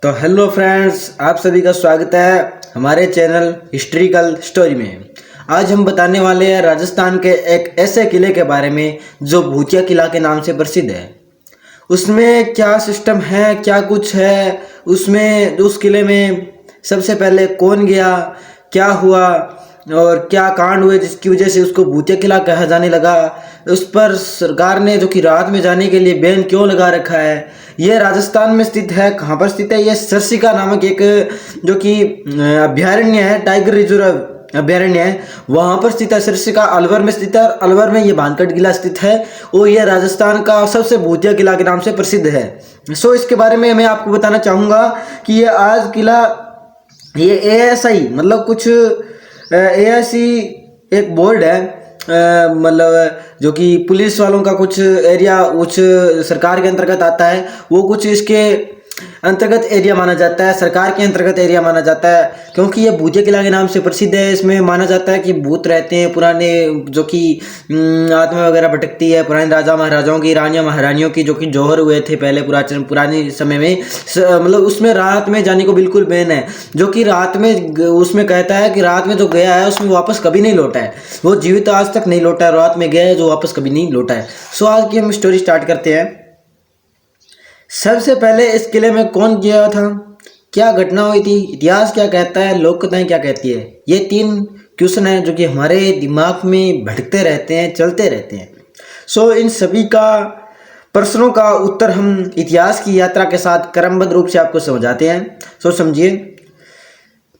तो hello friends, आप सभी का स्वागत है हमारे चैनल हिस्ट्रिकल स्टोरी में। आज हम बताने वाले हैं राजस्थान के एक ऐसे किले के बारे में जो भूतिया किला के नाम से प्रसिद्ध है। उसमें क्या सिस्टम है, क्या कुछ है उसमें, उस किले में सबसे पहले कौन गया, क्या हुआ और क्या कांड हुए जिसकी वजह से उसको भूतिया किला कहा जाने लगा। उस पर सरकार ने जो कि रात में जाने के लिए बैन क्यों लगा रखा है। ये राजस्थान में स्थित है। कहाँ पर स्थित है? ये सरसिका नामक एक जो कि अभ्यारण्य है, टाइगर रिजर्व अभ्यारण्य है, वहाँ पर स्थित है। सरसिका अलवर में स्थित है और अलवर में ये भानगढ़ किला स्थित है और यह राजस्थान का सबसे भूतिया किला के नाम से प्रसिद्ध है। इसके बारे में मैं आपको बताना चाहूँगा कि ये आज किला, ये ASI मतलब कुछ ASI एक बोर्ड है, मतलब जो कि पुलिस वालों का कुछ एरिया उच्च सरकार के अंतर्गत आता है, वो कुछ इसके अंतर्गत एरिया माना जाता है, सरकार के अंतर्गत एरिया माना जाता है, क्योंकि ये भूतिया किला के नाम से प्रसिद्ध है। इसमें माना जाता है कि भूत रहते हैं पुराने, जो कि आत्मा वगैरह भटकती है, पुराने राजा महाराजाओं की, रानियां महारानियों की, जो कि जौहर हुए थे पहले पुराने समय में। मतलब उसमें रात में जाने को बिल्कुल बैन है। जो कि रात में, उसमें कहता है कि रात में जो गया है उसमें वापस कभी नहीं लौटा है, वो जीवित आज तक नहीं लौटा है। रात में गया है जो वापस कभी नहीं लौटा है। आज की हम स्टोरी स्टार्ट करते हैं। सबसे पहले इस किले में कौन गया था, क्या घटना हुई थी, इतिहास क्या कहता है, लोक कथाएं क्या कहती है, ये 3 क्वेश्चन हैं जो कि हमारे दिमाग में भटकते रहते हैं, चलते रहते हैं। इन सभी का प्रश्नों का उत्तर हम इतिहास की यात्रा के साथ क्रमबद्ध रूप से आपको समझाते हैं। समझिए,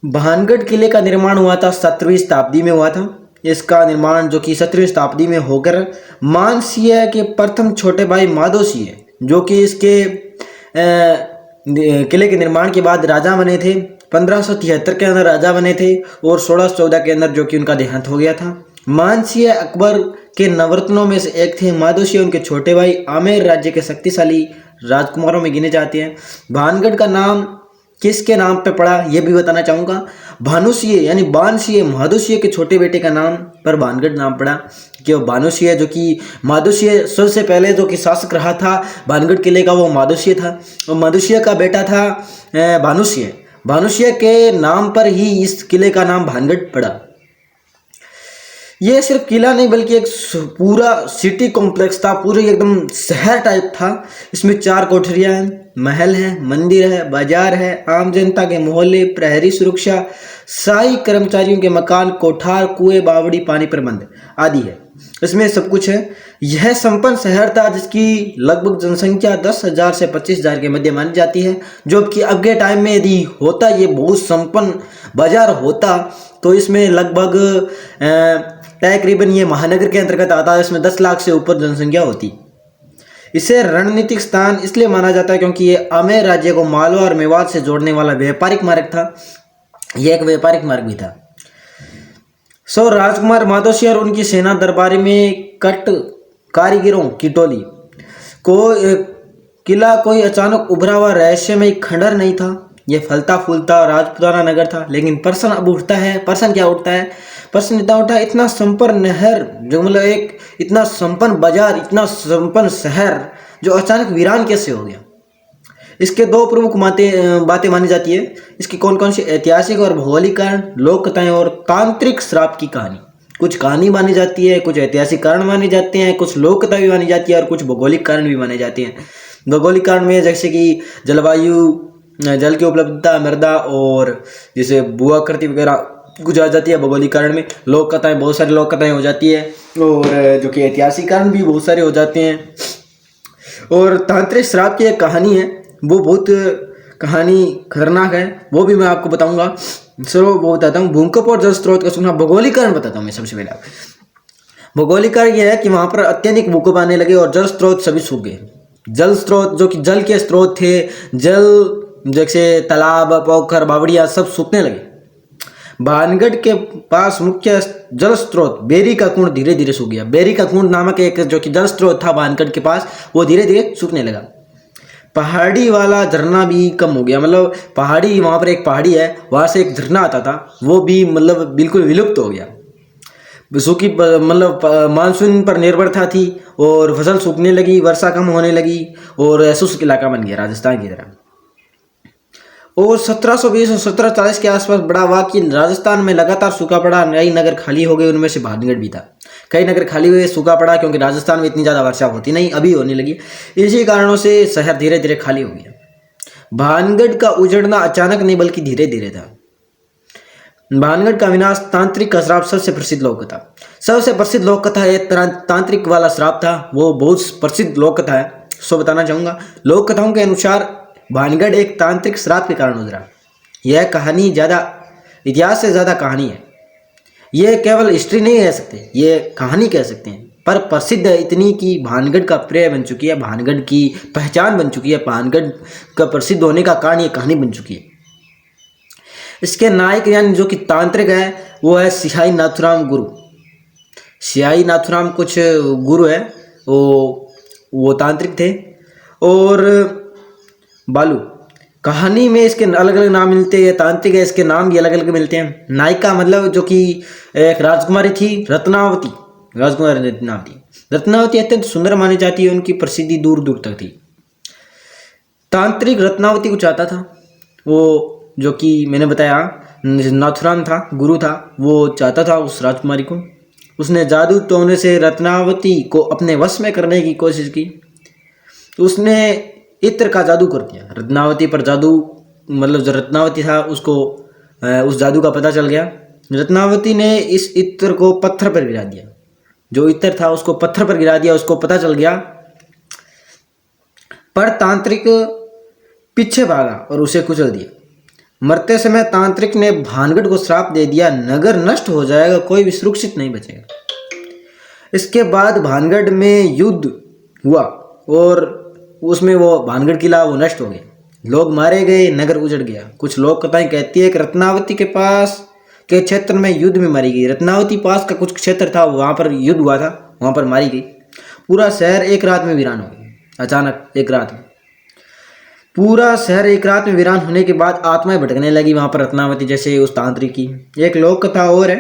भानगढ़ किले का निर्माण हुआ था 17वीं शताब्दी में हुआ था। इसका निर्माण जो कि 17वीं शताब्दी में होकर मानसिंह के प्रथम छोटे भाई माधोसिंह, जो कि इसके किले के निर्माण के बाद राजा बने थे, 1573 के अंदर राजा बने थे और 1614 के अंदर जो कि उनका देहांत हो गया था। मानसिंह अकबर के नवरत्नों में से एक थे। माधोसिंह उनके छोटे भाई आमेर राज्य के शक्तिशाली राजकुमारों में गिने जाते हैं। भानगढ़ का नाम किसके नाम पे पड़ा ये भी बताना चाहूँगा। भानुसिंह यानी बानसिंह, माधोसिंह के छोटे बेटे का नाम पर भानगढ़ नाम पड़ा, कि वो भानुसिंह जो कि माधोसिंह सबसे पहले जो कि शासक रहा था भानगढ़ किले का, वो माधोसिंह था और माधोसिंह का बेटा था भानुसिंह। भानुसिंह के नाम पर ही इस किले का नाम भानगढ़ पड़ा। ये सिर्फ किला नहीं बल्कि एक पूरा सिटी कॉम्प्लेक्स था, पूरे एकदम शहर टाइप था। इसमें 4 कोठरियाँ हैं, महल है, मंदिर है, बाजार है, आम जनता के मोहल्ले, प्रहरी सुरक्षा, शाही कर्मचारियों के मकान, कोठार, कुएं, बावड़ी, पानी प्रबंध आदि है। इसमें सब कुछ है। यह संपन्न शहर था जिसकी लगभग जनसंख्या 10,000 से 25,000 के मध्य मानी जाती है। जो कि अब के टाइम में यदि होता ये बहुत संपन्न बाजार होता तो इसमें लगभग तकरीबन ये महानगर के अंतर्गत आता है। इसमें 10 लाख से ऊपर जनसंख्या होती। इसे रणनीतिक स्थान इसलिए माना जाता है क्योंकि ये आमेर राज्य को मालवा और मेवात से जोड़ने वाला व्यापारिक मार्ग था। यह एक व्यापारिक मार्ग भी था। राजकुमार माधोसिंह और उनकी सेना दरबारी में कट कारीगरों की टोली को किला कोई अचानक उभरा हुआ रहस्यमय खंडर नहीं था। यह फलता फूलता राजपुताना नगर था। लेकिन प्रश्न अब उठता है, प्रश्न क्या उठता है? प्रश्न इतना उठा, इतना संपन्न नहर, जो मतलब एक इतना संपन्न बाजार, इतना संपन्न शहर जो अचानक वीरान कैसे हो गया? इसके 2 प्रमुख बातें मानी जाती है। इसकी कौन कौन सी? ऐतिहासिक और भौगोलिक कारण, लोक कथाएं और तांत्रिक श्राप की कहानी। कुछ कहानी मानी जाती है, कुछ ऐतिहासिक कारण माने जाते हैं, कुछ लोक कथा भी मानी जाती है और कुछ भौगोलिक कारण भी माने जाते हैं। भौगोलिक कारण में जैसे कि जलवायु, जल की उपलब्धता, मृदा और जैसे भूआकृति वगैरह कुछ आ जाती है भौगोलिक कारण में। लोक कथाएं, बहुत सारी लोक कथाएं हो जाती है और जो कि ऐतिहासिक कारण भी बहुत सारे हो जाते हैं। और तांत्रिक श्राप की एक कहानी है, वो बहुत कहानी खतरनाक है, वो भी मैं आपको बताऊंगा। वो बताता हूँ। भूकंप और जल स्रोत का सुना। भौगोलिक कारण बताता हूँ मैं सबसे पहले। भौगोलिक कारण यह है कि वहां पर अत्यधिक भूकंप आने लगे और जल स्रोत सभी सूख गए। जल स्रोत जो कि जल के स्रोत थे, जल जैसे तालाब, पोखर, बावड़िया सब सूखने लगे। भानगढ़ के पास मुख्य जल स्रोत बेरी का कुंड धीरे धीरे सूख गया। बेरी का कुंड नामक एक जो कि जल स्रोत था भानगढ़ के पास, वो धीरे धीरे सूखने लगा। पहाड़ी वाला झरना भी कम हो गया। मतलब पहाड़ी, वहाँ पर एक पहाड़ी है, वहाँ से एक झरना आता था, वो भी मतलब बिल्कुल विलुप्त हो गया। सूखी मतलब मानसून पर निर्भरता थी और फसल सूखने लगी, वर्षा कम होने लगी और शुष्क इलाका बन गया राजस्थान की तरह। और 1720 और 1740 के आसपास बड़ा हुआ कि राजस्थान में लगातार सूखा पड़ा, कई नगर खाली हो गए, उनमें से भानगढ़ भी था। कई नगर खाली हुए, सूखा पड़ा, क्योंकि राजस्थान में इतनी ज़्यादा वर्षा होती नहीं, अभी होने लगी। इसी कारणों से शहर धीरे धीरे खाली हो गया। भानगढ़ का उजड़ना अचानक नहीं बल्कि धीरे धीरे था। भानगढ़ का विनाश तांत्रिक का श्राप सबसे प्रसिद्ध लोक कथा। सबसे प्रसिद्ध लोक कथा एक तांत्रिक वाला श्राप था, वो बहुत प्रसिद्ध लोक कथा है, सो बताना चाहूँगा। लोक कथाओं के अनुसार भानगढ़ एक तांत्रिक श्राप के कारण उजड़ा। यह कहानी ज़्यादा इतिहास से ज़्यादा कहानी है। यह केवल हिस्ट्री नहीं कह सकते, ये कहानी कह सकते हैं, पर प्रसिद्ध है इतनी कि भानगढ़ का प्रिय बन चुकी है, भानगढ़ की पहचान बन चुकी है, भानगढ़ का प्रसिद्ध होने का कारण ये कहानी बन चुकी है। इसके नायक यानी जो कि तांत्रिक है वो है सिहाई नाथुराम गुरु। सिहाई नाथुराम कुछ गुरु है, वो तांत्रिक थे। और बालू, कहानी में इसके अलग अलग नाम मिलते हैं, तांत्रिक है इसके नाम भी अलग अलग मिलते हैं। नायिका मतलब जो कि एक राजकुमारी थी, रत्नावती, राजकुमारी रत्नावती। रत्नावती अत्यंत सुंदर मानी जाती है, उनकी प्रसिद्धि दूर दूर तक थी। तांत्रिक रत्नावती को चाहता था, वो जो कि मैंने बताया नाथुराम था, गुरु था, वो चाहता था उस राजकुमारी को। उसने जादू टोने से रत्नावती को अपने वश में करने की कोशिश की। तो उसने इत्र का जादू कर दिया रत्नावती पर। जादू मतलब जो रत्नावती था उसको उस जादू का पता चल गया। रत्नावती ने इस इत्र को पत्थर पर गिरा दिया, जो इत्र था उसको पत्थर पर गिरा दिया, उसको पता चल गया। पर तांत्रिक पीछे भागा और उसे कुचल दिया। मरते समय तांत्रिक ने भानगढ़ को श्राप दे दिया, नगर नष्ट हो जाएगा, कोई भी सुरक्षित नहीं बचेगा। इसके बाद भानगढ़ में युद्ध हुआ और उसमें वो भानगढ़ किला वो नष्ट हो गया, लोग मारे गए, नगर उजड़ गया। कुछ लोक कथाएं कहती है कि रत्नावती के पास के क्षेत्र में युद्ध में मारी गई। रत्नावती पास का कुछ क्षेत्र था, वहाँ पर युद्ध हुआ था, वहाँ पर मारी गई। पूरा शहर एक रात में वीरान हो गया। अचानक एक रात में पूरा शहर एक रात में वीरान होने के बाद आत्माएं भटकने लगी वहाँ पर रत्नावती जैसे उस तांत्रिक की। एक लोक कथा और है,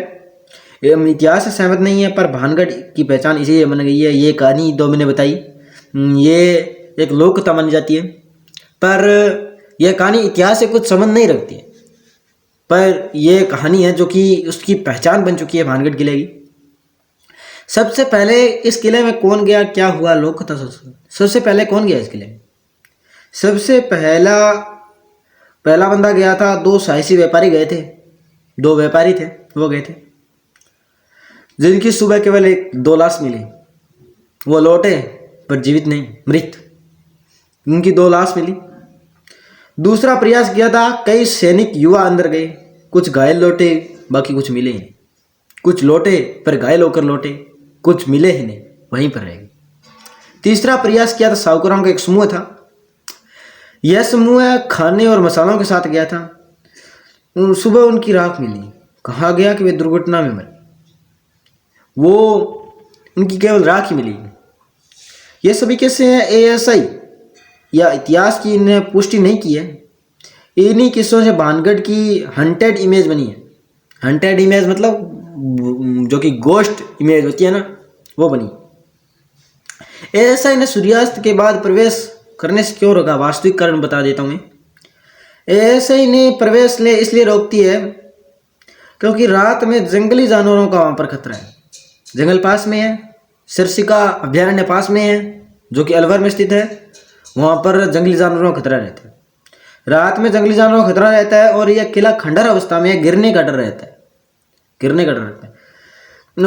ये इतिहास से सहमत नहीं है, पर भानगढ़ की पहचान इसी बन गई है। ये कहानी दो मैंने बताई, ये एक लोक कथा मानी जाती है, पर यह कहानी इतिहास से कुछ संबंध नहीं रखती है, पर यह कहानी है जो कि उसकी पहचान बन चुकी है भानगढ़ किले की। सबसे पहले इस किले में कौन गया, क्या हुआ, लोक कथा। सबसे पहले कौन गया इस किले में? सबसे पहला बंदा गया था, दो साहसी व्यापारी गए थे, दो व्यापारी थे, वो गए थे, जिनकी सुबह केवल दो लाश मिली। वो लौटे पर जीवित नहीं, मृत। उनकी दो लाश मिली। दूसरा प्रयास किया था, कई सैनिक युवा अंदर गए, कुछ घायल लौटे, बाकी कुछ मिले ही नहीं। कुछ लौटे पर घायल होकर लौटे, कुछ मिले ही नहीं, वहीं पर रह गए। तीसरा प्रयास किया था, साहूकारों का एक समूह था। यह समूह खाने और मसालों के साथ गया था। सुबह उनकी राख मिली, कहा गया कि वे दुर्घटना में मरे। वो उनकी केवल राख ही मिली। ये सभी कैसे हैं? ASI या इतिहास की इन्हें पुष्टि नहीं की है। इन्हीं किस्सों से भानगढ़ की हंटेड इमेज बनी है। हंटेड इमेज मतलब जो कि गोस्ट इमेज होती है ना, वो बनी। ASI ने सूर्यास्त के बाद प्रवेश करने से क्यों रोका? वास्तविक कारण बता देता हूँ मैं। ASI ने प्रवेश ले इसलिए रोकती है क्योंकि रात में जंगली जानवरों का वहाँ पर खतरा है। जंगल पास में है, सिरसिका अभ्यारण्य पास में है जो कि अलवर में स्थित है। वहाँ पर जंगली जानवरों का खतरा रहता है। रात में जंगली जानवरों का खतरा रहता है और यह किला खंडर अवस्था में है, गिरने का डर रहता है, गिरने का डर रहता है।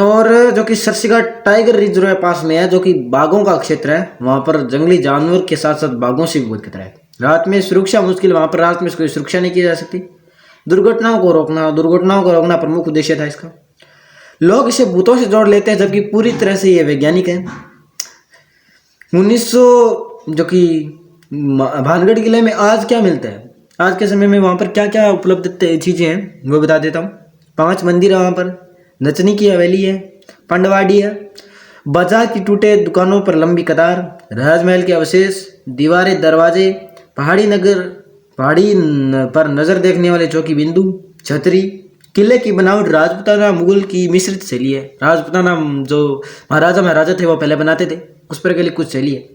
और जो कि सिरसिका टाइगर रिजर्व पास में है, जो कि बाघों का क्षेत्र है। वहाँ पर जंगली जानवर के साथ साथ बाघों से भी बहुत खतरा है। रात में सुरक्षा मुश्किल, वहाँ पर रात में कोई सुरक्षा नहीं की जा सकती। दुर्घटनाओं को रोकना प्रमुख उद्देश्य था इसका। लोग इसे भूतों से जोड़ लेते हैं, जबकि पूरी तरह से ये वैज्ञानिक है। 1900 जो कि भानगढ़ किले में आज क्या मिलता है, आज के समय में वहाँ पर क्या क्या उपलब्ध चीज़ें हैं वो बता देता हूँ। 5 मंदिर है वहाँ पर, नचनी की हवेली है, पंडवाड़ी है, बाजार की टूटे दुकानों पर लंबी कतार, राजमहल के अवशेष, दीवारें, दरवाजे, पहाड़ी पर नजर देखने वाले चौकी बिंदु, छतरी। किले की बनावट राजपूताना मुगल की मिश्रित शैली है। राजपूताना जो महाराजा थे वो पहले बनाते थे, उस पर के लिए कुछ शैली है।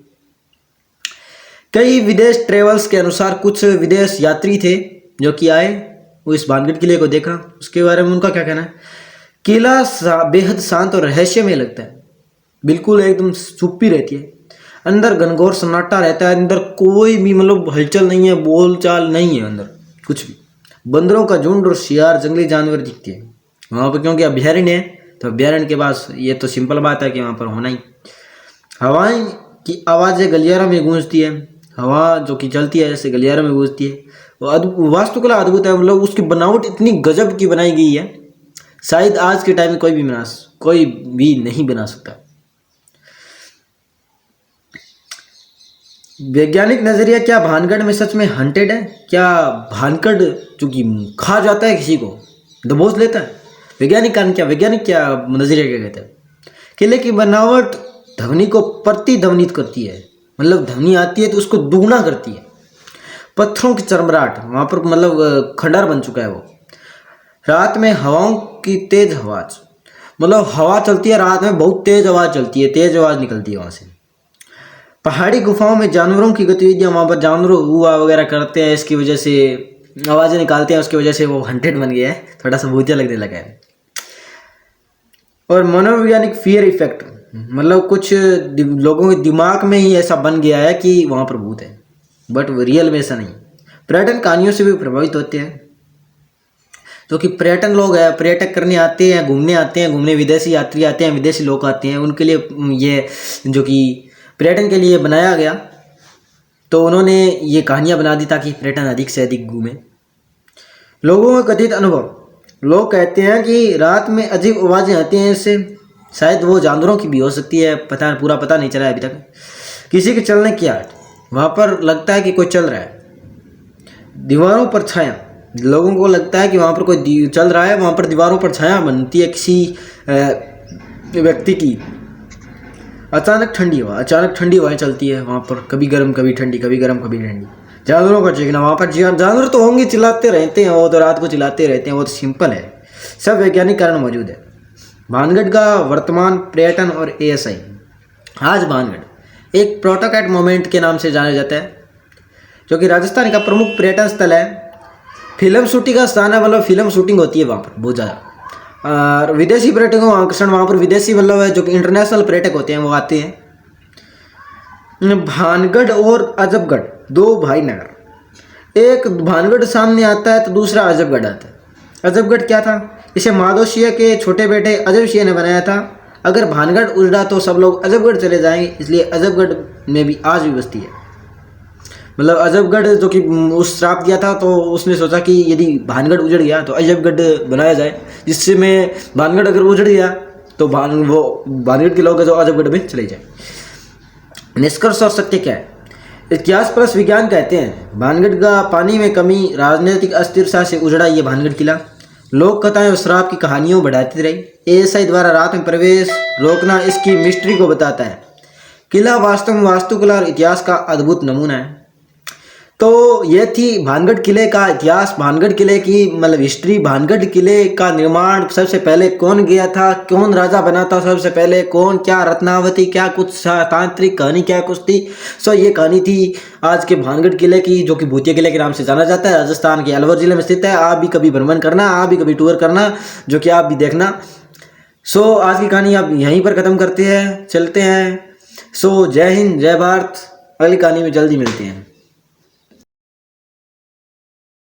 कई विदेश ट्रेवल्स के अनुसार कुछ विदेश यात्री थे जो कि आए, वो इस भानगढ़ किले को देखा, उसके बारे में उनका क्या कहना है। किला बेहद शांत और रहस्यमय लगता है, बिल्कुल एकदम चुप्पी रहती है, अंदर घनघोर सन्नाटा रहता है, अंदर कोई भी मतलब हलचल नहीं है, बोल चाल नहीं है अंदर कुछ भी। बंदरों का झुंड और शियार जंगली जानवर दिखते हैं वहाँ पर, क्योंकि अभ्यारण्य है तो अभ्यारण्य के पास ये तो सिंपल बात है कि वहाँ पर होना ही। हवाएं की आवाज़ें गलियारों में गूंजती है, हवा जो कि चलती है ऐसे गलियारों में गूंजती है। वास्तुकला अद्भुत है, मतलब उसकी बनावट इतनी गजब की बनाई गई है, शायद आज के टाइम में कोई भी नहीं बना सकता। वैज्ञानिक नजरिया, क्या भानगढ़ में सच में हंटेड है? क्या भानगढ़ जो कि खा जाता है, किसी को दबोच लेता है? वैज्ञानिक क्या नजरिया क्या कहता है? किले की बनावट ध्वनि को प्रतिध्वनित करती है, मतलब ध्वनि आती है तो उसको दुगना करती है। पत्थरों की चरमराहट, वहाँ पर मतलब खंडर बन चुका है वो। रात में हवाओं की तेज आवाज, मतलब हवा चलती है रात में, बहुत तेज आवाज चलती है, तेज आवाज निकलती है वहाँ से। पहाड़ी गुफाओं में जानवरों की गतिविधियां, वहाँ पर जानवर हुआ वगैरह करते हैं, इसकी वजह से आवाज़ें निकालते हैं, उसकी वजह से वो हंटेड बन गया है, थोड़ा सा भूतिया लगने लगा है। और मनोवैज्ञानिक फियर इफेक्ट, मतलब कुछ लोगों के दिमाग में ही ऐसा बन गया है कि वहाँ पर भूत है, बट रियल में ऐसा नहीं। पर्यटन कहानियों से भी प्रभावित होते हैं, तो कि पर्यटन लोग हैं, पर्यटक करने आते हैं, घूमने विदेशी यात्री आते हैं, विदेशी लोग आते हैं, उनके लिए ये जो कि पर्यटन के लिए बनाया गया, तो उन्होंने ये कहानियाँ बना दी ताकि पर्यटन अधिक से अधिक घूमे। लोगों का कथित अनुभव, लोग कहते हैं कि रात में अजीब आवाज़ें आती हैं, इससे शायद वो जानवरों की भी हो सकती है, पूरा पता नहीं चला है अभी तक। किसी के चलने की आवाज़, वहाँ पर लगता है कि कोई चल रहा है। दीवारों पर छाया, लोगों को लगता है कि वहाँ पर कोई चल रहा है, वहाँ पर दीवारों पर छाया बनती है किसी व्यक्ति की। अचानक ठंडी हवाएं चलती है वहाँ पर, कभी गर्म कभी ठंडी, कभी गर्म कभी ठंडी। जानवरों का चीखना, वहाँ पर जानवर तो होंगे, चिल्लाते रहते हैं, वो तो रात को चिल्लाते रहते हैं, वो तो सिंपल है, सब वैज्ञानिक कारण मौजूद है। भानगढ़ का वर्तमान पर्यटन और ASI। आज भानगढ़ एक प्रोटोकैट मोमेंट के नाम से जाना जाता है, जो कि राजस्थान का प्रमुख पर्यटन स्थल है। फिल्म शूटिंग का स्थान है, मतलब फिल्म शूटिंग होती है वहाँ पर बहुत ज़्यादा। और विदेशी पर्यटकों का आकर्षण, वहाँ पर विदेशी मतलब जो कि इंटरनेशनल पर्यटक होते हैं वो आते हैं। भानगढ़ और अजबगढ़, दो भाई नगर, एक भानगढ़ सामने आता है तो दूसरा अजबगढ़ आता है। अजबगढ़ क्या था? इसे माधव सिंह के छोटे बेटे अजब सिंह ने बनाया था। अगर भानगढ़ उजड़ा तो सब लोग अजबगढ़ चले जाएंगे, इसलिए अजबगढ़ में भी आज भी बस्ती है। मतलब अजबगढ़ जो कि उस श्राप दिया था, तो उसने सोचा कि यदि भानगढ़ उजड़ गया तो अजबगढ़ बनाया जाए, जिससे मैं भानगढ़ अगर उजड़ गया तो भानगढ़ के लोग जो अजबगढ़ में चले जाए। निष्कर्ष और सत्य क्या है? इतिहास प्लस विज्ञान कहते हैं भानगढ़ का पानी में कमी, राजनीतिक अस्थिरता से उजड़ा ये भानगढ़ किला। लोक कथाएं और श्राप की कहानियों बढ़ाती रही। ASI द्वारा रात में प्रवेश रोकना इसकी मिस्ट्री को बताता है। किला वास्तव में वास्तुकला और इतिहास का अद्भुत नमूना है। तो ये थी भानगढ़ किले का इतिहास, भानगढ़ किले की मतलब हिस्ट्री। भानगढ़ किले का निर्माण सबसे पहले कौन गया था, कौन राजा बना था सबसे पहले, कौन, क्या रत्नावती, क्या कुछ तांत्रिक कहानी क्या कुछ थी। सो ये कहानी थी आज के भानगढ़ किले की, जो कि भूतिया किले के नाम से जाना जाता है। राजस्थान के अलवर जिले में स्थित है। आप भी कभी भ्रमण करना, आप भी कभी टूर करना, जो कि आप भी देखना। सो आज की कहानी आप यहीं पर ख़त्म करते हैं, चलते हैं। सो जय हिंद, जय भारत। अगली कहानी में जल्दी मिलते हैं।